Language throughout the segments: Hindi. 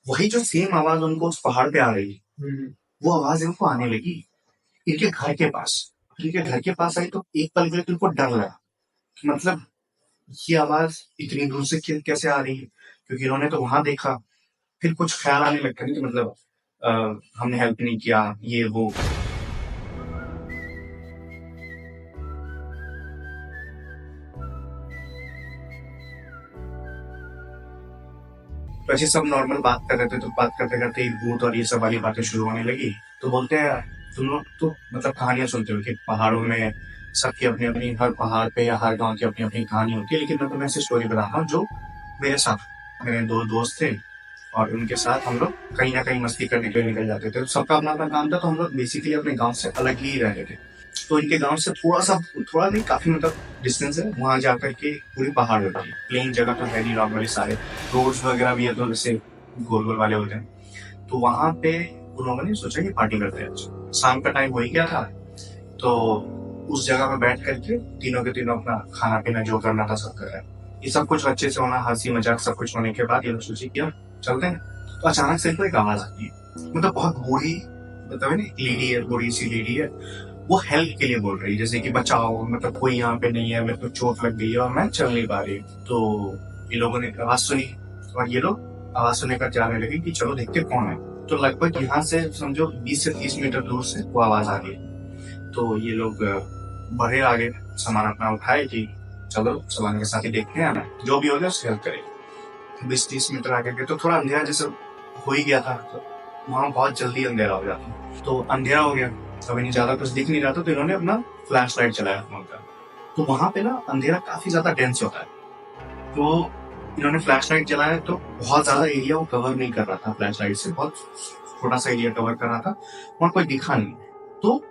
वही जो सेम आवाज उनको उस पहाड़ पे आ रही वो आवाज इनको आने लगी इनके घर के पास। इनके घर के पास आई तो एक पल के लिए इनको डर लगा कि मतलब ये आवाज इतनी दूर से कैसे आ रही है, क्योंकि इन्होंने तो वहां देखा। फिर कुछ ख्याल आने लगता है कि मतलब अ, हमने हेल्प नहीं किया ये वो। तो ऐसे सब नॉर्मल बात कर रहे थे, तो बात करते करते ही भूत और ये सब वाली बातें शुरू होने लगी। तो बोलते हैं तुम लोग तो मतलब कहानियां सुनते हो कि पहाड़ों में सबकी अपनी अपनी, हर पहाड़ पे या हर गांव की अपनी अपनी कहानी होती है, लेकिन मैं तुम्हें ऐसी स्टोरी बता रहा हूँ जो मेरे साथ, मेरे दो दोस्त थे और उनके साथ हम लोग कहीं ना कहीं मस्ती करने के लिए निकल जाते थे। तो सबका अपना अपना काम था, तो हम लोग बेसिकली अपने गाँव से अलग ही रहते थे। तो इनके गांव से थोड़ा नहीं, काफी मतलब डिस्टेंस है। वहां जाकर के पूरी पहाड़ होती है, प्लेन जगह तो है नहीं, नॉर्मली सारे रोड्स वगैरह भी है तो जैसे गोल गोल वाले होते हैं। तो वहां पे उन लोगों ने सोचा कि पार्टी करते हैं। आज शाम का टाइम हो ही गया था, तो उस जगह पे बैठ करके तीनों के तीनों अपना खाना पीना जो करना था सब कर रहे हैं। ये सब कुछ अच्छे से होना, हंसी मजाक सब कुछ होने के बाद ये लोग सोचे कि अब चलते हैं। तो अचानक से इनको एक आवाज आती है, मतलब बहुत बूढ़ी, मतलब है ना, एक लेडी है, बूढ़ी सी लेडी है। वो हेल्प के लिए बोल रही है, जैसे कि बचाओ, मतलब कोई यहाँ पे नहीं है, मेरे को चोट लग गई है और मैं चल नहीं पा रही। तो ये लोगों ने आवाज सुनी और ये लोग आवाज सुनने का जाने लगे कि चलो देखते कौन है। तो लगभग यहाँ से समझो 20 से 30 मीटर दूर से वो आवाज आ रही है। तो ये लोग बढ़े आगे, सामान अपना उठाए कि चलो सामान के साथ ही देखते हैं, जो भी हो गया उसकी हेल्प करें। 20-30 मीटर आगे गए तो थोड़ा अंधेरा जैसे हो ही गया था, तो वहां बहुत जल्दी अंधेरा हो जाता। तो अंधेरा हो गया, अभी नहीं ज्यादा कुछ दिख नहीं रहा था, तो इन्होंने अपना फ्लैश लाइट चलाया फोन का। तो वहां पे ना अंधेरा काफी ज्यादा डेंस होता है, तो इन्होंने फ्लैश लाइट जलाया तो बहुत ज्यादा एरिया वो कवर नहीं कर रहा था, फ्लैश लाइट से बहुत छोटा सा एरिया कवर कर रहा था, वहां कोई दिखा नहीं। तो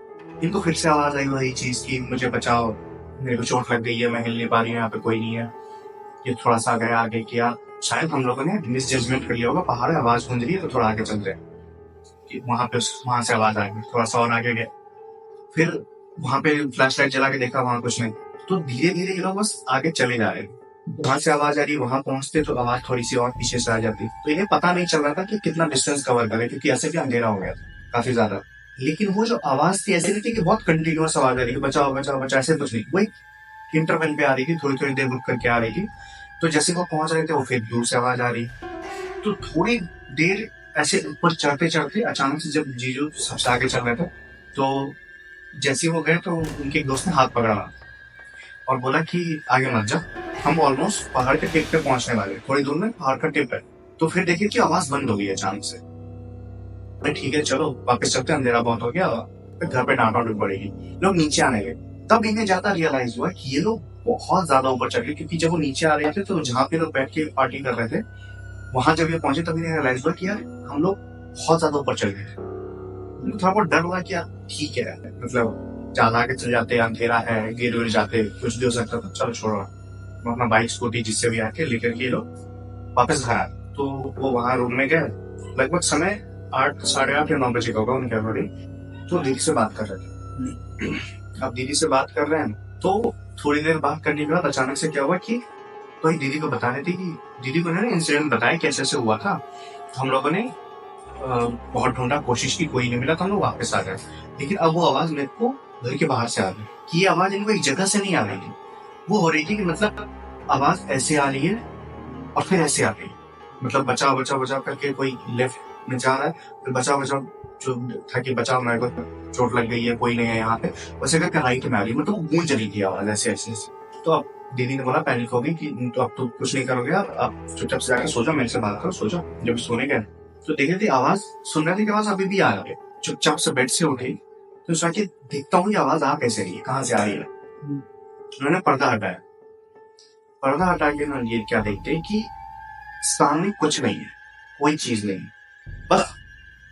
इनको फिर से आवाज आई वही चीज की, मुझे बचाओ, मेरे को चोट लग गई है, मैं हिल नहीं पा रही हूँ, यहाँ पे कोई नहीं है। ये थोड़ा सा गया आगे किया, शायद हम लोगों ने मिस जजमेंट कर लिया होगा, पहाड़ है आवाज गूंज रही है तो थोड़ा आगे चलते हैं कि वहां से आवाज आएगी। थोड़ा सा और आगे गए, फिर वहां पे फ्लैश लाइट जला के देखा, वहां कुछ नहीं। तो धीरे धीरे ये लोग बस आगे चले जा रहे। वहां से आवाज आ रही, वहां पहुंचते तो आवाज थोड़ी सी और पीछे से आ जाती, तो इन्हें पता नहीं चल रहा था कि कितना डिस्टेंस कवर करे, क्योंकि ऐसे भी अंधेरा हो गया था काफी ज्यादा। लेकिन वो जो आवाज थी ऐसी नहीं थी कि बहुत कंटिन्यूअस आवाज आ रही है, बचाओ बचाओ बचाओ, ऐसे कुछ नहीं, वही इंटरवल पे आ रही थी, थोड़ी थोड़ी देर रुक करके आ रही थी। तो जैसे वो पहुंच रहे थे वो फिर दूर से आवाज आ रही। तो थोड़ी देर ऐसे ऊपर चढ़ते चढ़ते अचानक से जब जीजू सबसे आगे चल रहे थे, तो जैसे वो गए तो उनके एक दोस्त ने हाथ पकड़ा और बोला कि आगे मत जा, हम ऑलमोस्ट पहाड़ के टिप पे पहुंचने वाले, थोड़ी दूर में पहाड़ का टिप है। तो फिर देखिए कि आवाज बंद हो गई अचानक से। अरे ठीक है चलो वापस चलते, अंधेरा बहुत हो गया, फिर घर पे डांटा डूट पड़ेगी। लोग नीचे आने लगे, तब इन्हें ज्यादा रियलाइज हुआ कि ये लोग बहुत ज्यादा ऊपर चढ़ गए, क्योंकि जब वो नीचे आ रहे थे तो जहाँ पे लोग बैठ के पार्टी कर रहे थे, वहां जब ये पहुंचे तब इन्हें रियलाइज हुआ कि यार हम लोग बहुत ज्यादा ऊपर चढ़ गए। उनको थोड़ा बहुत डर हुआ कि यार ठीक है, मतलब ज्यादा आगे चल जाते, अंधेरा है, गिर उड़ जाते, कुछ भी हो सकता था, चलो छोड़ो। वो अपना बाइक स्कूटी जिससे भी आके लेकर के लोग वापस घर आए। तो वो वहां रूम में गए, लगभग समय 8, 8:30 या 9 बजे का होगा उनके अकॉर्डिंग। तो दीदी से बात कर रहे थे। अब दीदी से बात कर रहे हैं, तो थोड़ी देर बात करने के बाद अचानक से क्या हुआ कि तो दीदी को बता रहे थे कि दीदी को उन्होंने इंसिडेंट बताया कैसे ऐसे हुआ था। तो हम लोगों ने बहुत ढूंढा, कोशिश की, कोई नहीं मिला, तो हम लोग वापस आ गए। लेकिन अब वो आवाज मेरे को घर के बाहर से आ रही, कि ये आवाज इनको एक जगह से नहीं आ रही थी, वो हो रही थी कि मतलब आवाज ऐसे आ रही है और फिर ऐसे आ रही है, मतलब बचाओ बचाओ बचाओ करके कोई लेफ्ट में जा रहा है, फिर बचाओ बचाओ जो था कि बचाओ मेरे को चोट लग गई है, कोई नहीं है यहाँ पे, वैसे करके राइट में आ रही, मतलब गूंज रही थी आवाज ऐसे ऐसे ऐसे। तो अब दीदी ने बोला पैनिक हो गई कि तो अब तो कुछ नहीं करोगे, आप चुपचाप से जाकर सो जाओ, मेरे से बात करो, सो जाओ। जब सोने गए तो देखे थे आवाज, सुन रहे थे कि आवाज अभी भी आ रही है। चुपचाप से बेड से उठी तो सोचा देखता हूँ ये आवाज आ कैसे रही है, कहाँ से आ रही है। उन्होंने पर्दा हटाया, पर्दा हटा के उन्होंने ये क्या देखते हैं कि सामने कुछ नहीं है, कोई चीज नहीं, बस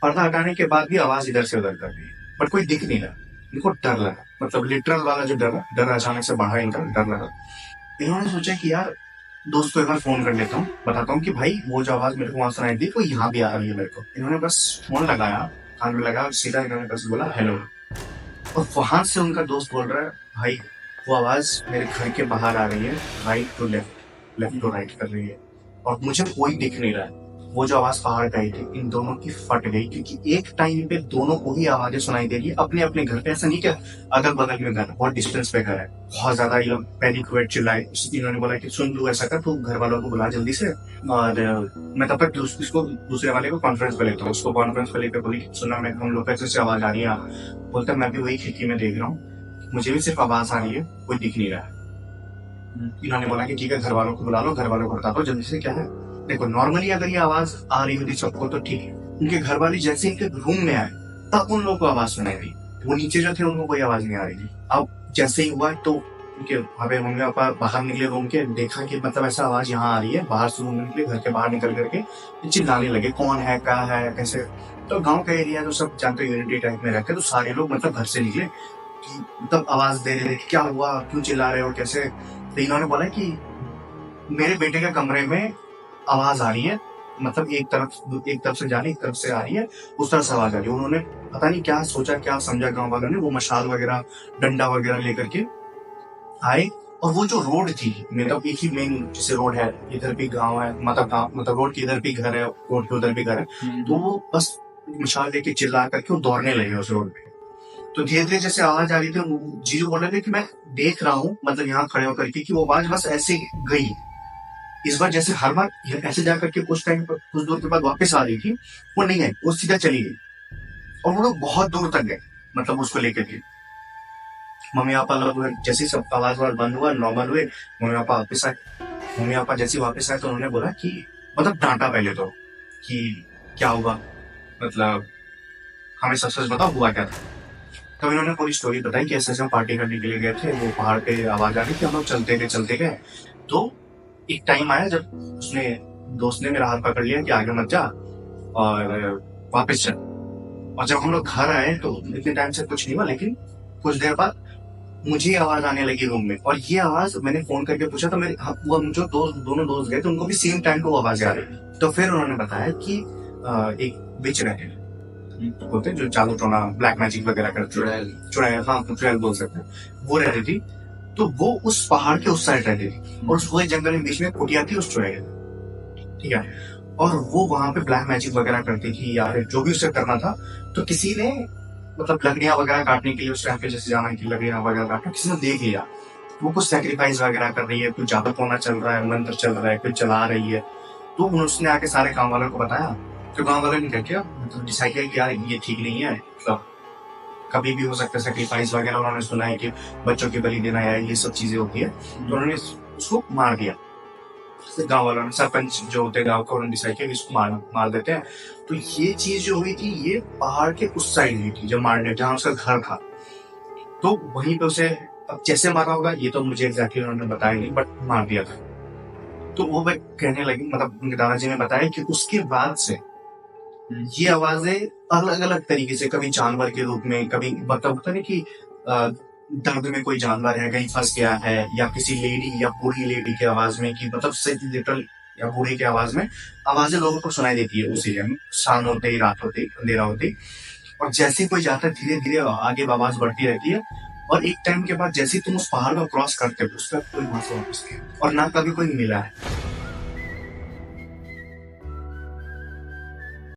पर्दा हटाने के बाद भी आवाज इधर से उधर कर रही है, बट कोई दिख नहीं रहा। इनको डर लगा, मतलब लिटरल वाला जो डर अचानक से बढ़ा, इनका डर लगा। इन्होंने सोचा कि यार दोस्त को एक बार फोन कर लेता हूँ, बताता हूँ कि भाई वो जो आवाज मेरे को वहां सुनाई दी वो यहाँ भी आ रही है मेरे को। इन्होंने बस फोन लगाया, कान में लगा, सीधा इन्होंने बस बोला हेलो। और वहां से उनका दोस्त बोल रहा है भाई वो आवाज मेरे घर के बाहर आ रही है, right to left, left to right कर रही है, और मुझे कोई दिख नहीं रहा है। वो जो आवाज पहाड़ का ही थी, इन दोनों की फट गई, क्योंकि एक टाइम पे दोनों को ही आवाजें सुनाई दे रही है अपने अपने घर पे। ऐसा नहीं कि अगल बगल में घर, बहुत डिस्टेंस पे घर है। बहुत ज्यादा ये लोग पैनिक हुए, चिल्लाए। इन्होंने बोला कि सुन लू, ऐसा कर तू घर वालों को बुला जल्दी से, और मैं तब तक इसको दूसरे वाले को कॉन्फ्रेंस पे लेता हूँ। उसको कॉन्फ्रेंस पे लेकर बोली सुना, मैं हम लोग कैसे आवाज आ रही है। बोलता मैं भी वही खिड़की में देख रहा हूँ, मुझे भी सिर्फ आवाज आ रही है, कोई दिख नहीं रहा है। इन्होंने बोला कि ठीक है घर वालों को बुला लो, घर वालों को बता दो जल्दी से क्या है। देखो नॉर्मली अगर ये आवाज आ रही होती सबको तो ठीक है, उनके घर वाले जैसे इनके रूम में आए तब उन लोगों को आवाज सुनाई दी। वो नीचे जो थे उनको कोई आवाज नहीं आ रही थी। अब जैसे ही हुआ तो उनके वहां पे मम्मी पापा बाहर निकले रूम के, देखा कि मतलब ऐसा आवाज यहाँ आ रही है। बाहर से रूम में निकले, घर के बाहर निकल करके चिल्लाने लगे कौन है क्या है कैसे। तो गाँव का एरिया तो सब जानते यूनिटी टाइप में रहते, तो सारे लोग मतलब घर से निकले कि मतलब आवाज दे रहे थे क्या हुआ, क्यों चिल्ला रहे हो कैसे। तो इन्होंने बोला कि मेरे बेटे के कमरे में आवाज आ रही है, मतलब एक तरफ से जा रही, एक तरफ से आ रही है, उस तरह से आवाज आ रही है। उन्होंने पता नहीं क्या सोचा क्या समझा गांव वालों ने, वो मशाल वगैरह डंडा वगैरह लेकर के आए। और वो जो रोड थी, मतलब एक ही मेन जैसे रोड है, इधर भी गांव है, मतलब रोड के इधर भी घर है, रोड के उधर भी घर है, तो वो बस मशाल लेके चिल्ला करके वो दौड़ने लगे उस रोड पे। तो धीरे धीरे जैसे आवाज आ रही थी, जीजू बोल रहे थे कि मैं देख रहा हूँ, मतलब यहाँ खड़े होकर के, कि वो आवाज बस ऐसे गई। इस बार जैसे हर बार ऐसे जा करके कुछ टाइम पर कुछ दूर के बाद वापस आ रही थी, वो नहीं आई, वो सीधा चली गई। और वो लोग बहुत दूर तक गए, मतलब उसको लेकर के। मम्मी पापा लोग जैसे ही सब आवाज वाज बंद हुआ, नॉर्मल हुए, मम्मी पापा वापस आए। मम्मी पापा जैसे वापस आए तो उन्होंने बोला कि मतलब डांटा पहले तो कि क्या हुआ, मतलब हमें सच सच बताओ हुआ क्या था। तब इन्होंने पूरी स्टोरी बताई कि ऐसे हम पार्टी करने के लिए गए थे, वो पहाड़ पे आवाज आ रही थी, हम लोग चलते गए। तो एक टाइम आया जब उसने दोस्त ने मेरा हाथ पकड़ लिया कि आगे मत जा और वापस चल। और जब हम लोग घर आए तो इतने टाइम से कुछ नहीं हुआ, लेकिन कुछ देर बाद मुझे आवाज आने लगी रूम में। और ये आवाज मैंने फोन करके पूछा तो मेरे वो जो दोनों दोस्त गए थे उनको भी सेम टाइम पे वो आवाज आ रही। तो फिर उन्होंने बताया कि एक विच रहते होते जो जादू टोना ब्लैक मैजिक वगैरह कर चुड़ैल, हाँ चुड़ैल बोल सकते हैं, वो रहती थी। तो वो उस पहाड़ के उस साइड रहती थी, और उस पूरे जंगल में बीच में कुटिया थी उस चुड़ैल, ठीक है। और वो वहां पे ब्लैक मैजिक वगैरह करती थी, या फिर जो भी उसे करना था। तो किसी ने मतलब लकड़ियां वगैरह काटने के लिए उस टाइम पे जैसे जाना की लकड़ियां वगैरह काटना, किसी ने देख लिया वो कुछ सेक्रीफाइस वगैरह कर रही है, कुछ जादू टोना चल रहा है, मंत्र चल रहा है, कुछ चला रही है। तो उसने आके सारे गाँव वालों को बताया। तो गाँव वालों ने क्या किया, मतलब डिसाइड किया कि यार ये ठीक नहीं है, मतलब कभी भी हो सकता है सेक्रीफाइस वगैरह। उन्होंने सुना है कि बच्चों की बलि देना है, ये सब चीजें होती है, तो उन्होंने उसको मार दिया। गांव वालों ने, सरपंच जो होते गांव का, उन्होंने डिसाइड किया कि इसको मार देते हैं। तो ये चीज जो हुई थी ये पहाड़ के उस साइड हुई थी, जब मारने जहाँ उसका घर था, तो वहीं पे उसे अब जैसे मारा होगा ये तो मुझे एग्जैक्टली उन्होंने बताया नहीं, बट मार दिया था। तो वो कहने लगी, मतलब उनके दादाजी ने बताया कि उसके बाद से ये आवाजें अलग अलग तरीके से, कभी जानवर के रूप में, कभी मतलब होता नहीं कि दर्द में कोई जानवर है कहीं फंस गया है, या किसी लेडी या बूढ़ी लेडी की आवाज में, कि मतलब सही लिटरल या बूढ़े की आवाज में आवाजें लोगों को सुनाई देती है उस एरिया में, शाम होते ही रात होते ही अंधेरा होते ही। और जैसे ही कोई जाता है धीरे धीरे आगे आवाज बढ़ती रहती है। और एक टाइम के बाद जैसे तुम उस पहाड़ को क्रॉस करते हो उसका कोई वहां से वापस नहीं, और ना कभी कोई मिला है।